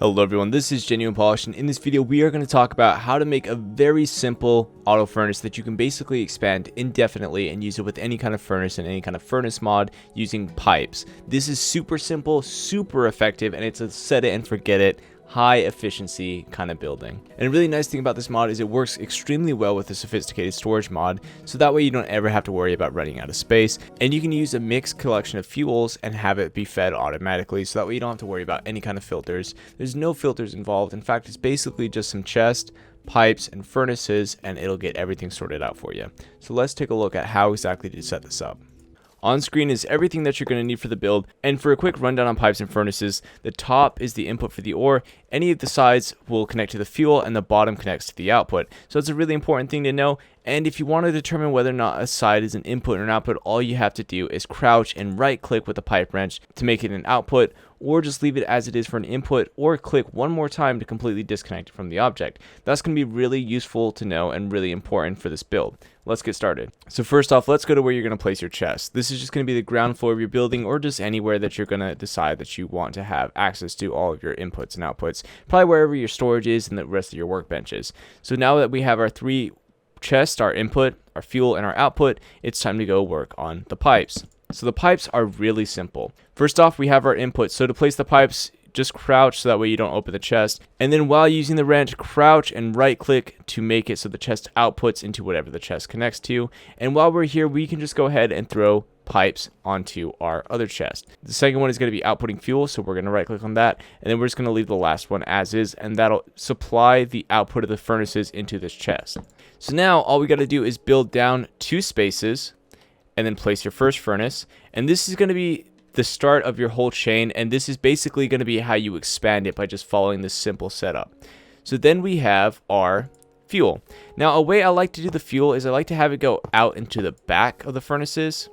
Hello everyone, this is Genuine Polish, and in this video we are going to talk about how to make a very simple auto furnace that you can basically expand indefinitely and use it with any kind of furnace and any kind of furnace mod using pipes. This is super simple, super effective, and it's a set it and forget it high efficiency kind of building. And a really nice thing about this mod is it works extremely well with the sophisticated storage mod, so that way you don't ever have to worry about running out of space, and you can use a mixed collection of fuels and have it be fed automatically, so that way you don't have to worry about any kind of filters. There's no filters involved. In fact, it's basically just some chest, pipes, and furnaces, and it'll get everything sorted out for you. So let's take a look at how exactly to set this up. On screen is everything that you're going to need for the build, and for a quick rundown on pipes and furnaces, the top is the input for the ore, any of the sides will connect to the fuel, and the bottom connects to the output. So it's a really important thing to know, and if you want to determine whether or not a side is an input or an output, all you have to do is crouch and right click with the pipe wrench to make it an output, or just leave it as it is for an input, or click one more time to completely disconnect it from the object. That's going to be really useful to know and really important for this build. Let's get started. So first off, let's go to where you're going to place your chest. This is just going to be the ground floor of your building, or just anywhere that you're going to decide that you want to have access to all of your inputs and outputs, probably wherever your storage is and the rest of your workbenches. So now that we have our three chests, our input, our fuel, and our output, it's time to go work on the pipes. So the pipes are really simple. First off, we have our input. So to place the pipes, just crouch so that way you don't open the chest. And then while using the wrench, crouch and right click to make it so the chest outputs into whatever the chest connects to. And while we're here, we can just go ahead and throw pipes onto our other chest. The second one is going to be outputting fuel, so we're going to right click on that, and then we're just going to leave the last one as is, and that'll supply the output of the furnaces into this chest. So now all we got to do is build down 2 spaces and then place your first furnace, and this is going to be the start of your whole chain, and this is basically going to be how you expand it by just following this simple setup. So then we have our fuel. Now a way I like to do the fuel is I like to have it go out into the back of the furnaces,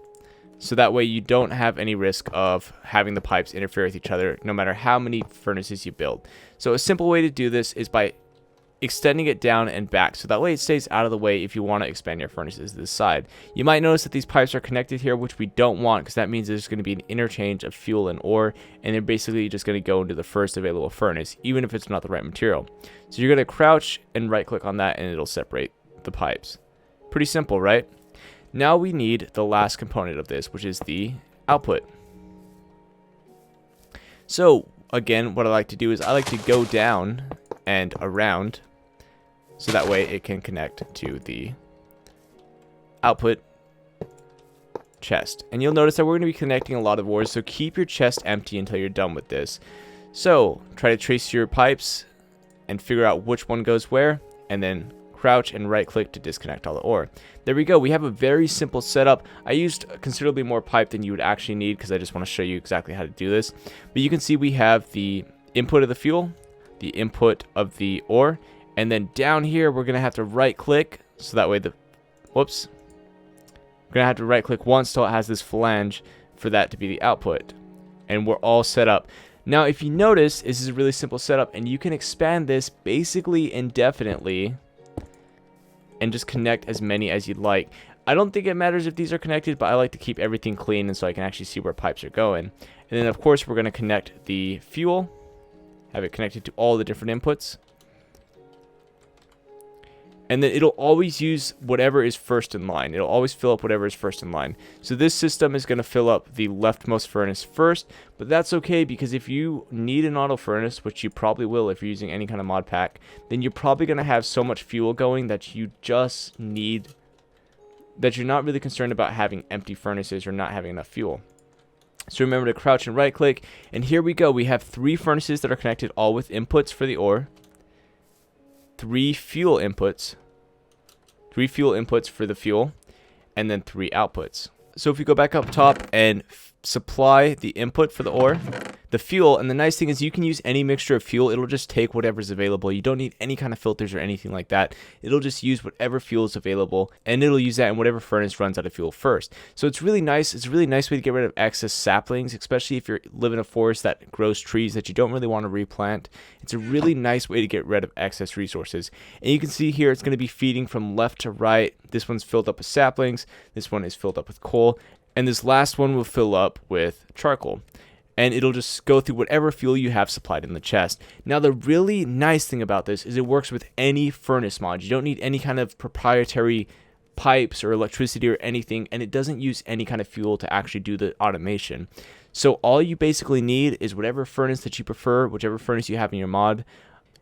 so that way you don't have any risk of having the pipes interfere with each other no matter how many furnaces you build. So a simple way to do this is by extending it down and back, so that way it stays out of the way if you want to expand your furnaces to this side. You might notice that these pipes are connected here, which we don't want, because that means there's going to be an interchange of fuel and ore, and they're basically just going to go into the first available furnace, even if it's not the right material. So you're going to crouch and right click on that, and it'll separate the pipes. Pretty simple, right? Now we need the last component of this, which is the output. So again, what I like to do is I like to go down and around, so that way it can connect to the output chest. And you'll notice that we're going to be connecting a lot of ores, so keep your chest empty until you're done with this. So try to trace your pipes and figure out which one goes where, and then crouch and right click to disconnect all the ore. There we go. We have a very simple setup. I used considerably more pipe than you would actually need, because I just want to show you exactly how to do this. But you can see we have the input of the fuel, the input of the ore, and then down here we're going to have to right click, so that way we're going to have to right click once till it has this flange for that to be the output, and we're all set up. Now if you notice, this is a really simple setup, and you can expand this basically indefinitely and just connect as many as you'd like. I don't think it matters if these are connected, but I like to keep everything clean, and so I can actually see where pipes are going. And then of course we're going to connect the fuel, have it connected to all the different inputs, and then it'll always use whatever is first in line. It'll always fill up whatever is first in line. So this system is going to fill up the leftmost furnace first, but that's okay, because if you need an auto furnace, which you probably will if you're using any kind of mod pack, then you're probably going to have so much fuel going that you just need, that you're not really concerned about having empty furnaces or not having enough fuel. So remember to crouch and right click, and here we go. We have 3 furnaces that are connected, all with inputs for the ore, 3 fuel inputs for the fuel, and then 3 outputs. So if we go back up top and supply the input for the ore, the fuel, and the nice thing is you can use any mixture of fuel. It'll just take whatever's available. You don't need any kind of filters or anything like that. It'll just use whatever fuel is available, and it'll use that in whatever furnace runs out of fuel first. So it's really nice. It's a really nice way to get rid of excess saplings, especially if you live in a forest that grows trees that you don't really want to replant. It's a really nice way to get rid of excess resources. And you can see here it's going to be feeding from left to right. This one's filled up with saplings. This one is filled up with coal. And this last one will fill up with charcoal. and it'll just go through whatever fuel you have supplied in the chest. Now, the really nice thing about this is it works with any furnace mod. You don't need any kind of proprietary pipes or electricity or anything, and it doesn't use any kind of fuel to actually do the automation. So all you basically need is whatever furnace that you prefer, whichever furnace you have in your mod.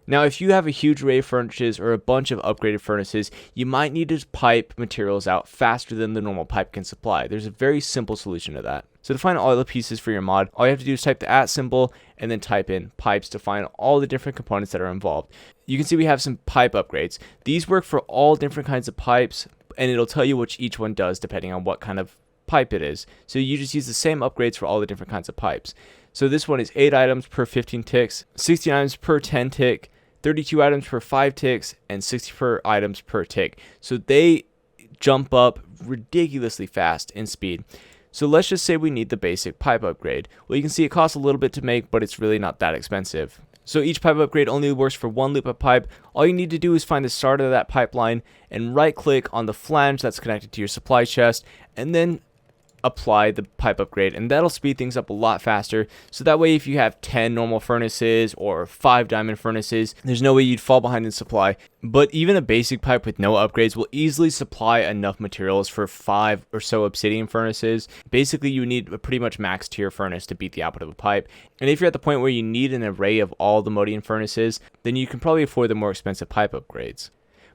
Now, if you have a huge array of furnaces or a bunch of upgraded furnaces, you might need to pipe materials out faster than the normal pipe can supply. There's a very simple solution to that. So to find all the pieces for your mod, all you have to do is type the @ symbol and then type in pipes to find all the different components that are involved. You can see we have some pipe upgrades. These work for all different kinds of pipes, and it'll tell you which each one does depending on what kind of pipe it is. So you just use the same upgrades for all the different kinds of pipes. So this one is 8 items per 15 ticks, 16 items per 10 tick, 32 items per 5 ticks, and 64 items per tick. So they jump up ridiculously fast in speed. So let's just say we need the basic pipe upgrade. Well, you can see it costs a little bit to make, but it's really not that expensive. So each pipe upgrade only works for one loop of pipe. All you need to do is find the start of that pipeline and right click on the flange that's connected to your supply chest, and then apply the pipe upgrade, and that'll speed things up a lot faster. So that way, if you have 10 normal furnaces or 5 diamond furnaces, there's no way you'd fall behind in supply. But even a basic pipe with no upgrades will easily supply enough materials for 5 or so obsidian furnaces. Basically, you need a pretty much max tier furnace to beat the output of a pipe. And if you're at the point where you need an array of all the Modian furnaces, then you can probably afford the more expensive pipe upgrades.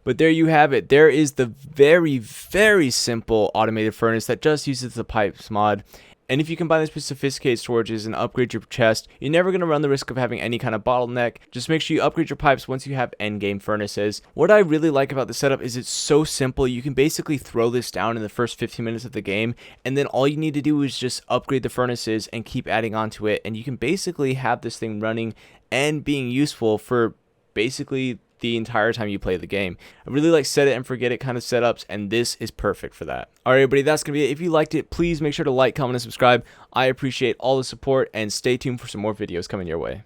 But there you have it. There is the very, very simple automated furnace that just uses the pipes mod. And if you combine this with sophisticated storages and upgrade your chest, you're never going to run the risk of having any kind of bottleneck. Just make sure you upgrade your pipes once you have endgame furnaces. What I really like about the setup is it's so simple. You can basically throw this down in the first 15 minutes of the game, and then all you need to do is just upgrade the furnaces and keep adding on to it. And you can basically have this thing running and being useful for basically the entire time you play the game. I really like set it and forget it kind of setups, and this is perfect for that. Alright everybody, that's going to be it. If you liked it, please make sure to like, comment, and subscribe. I appreciate all the support, and stay tuned for some more videos coming your way.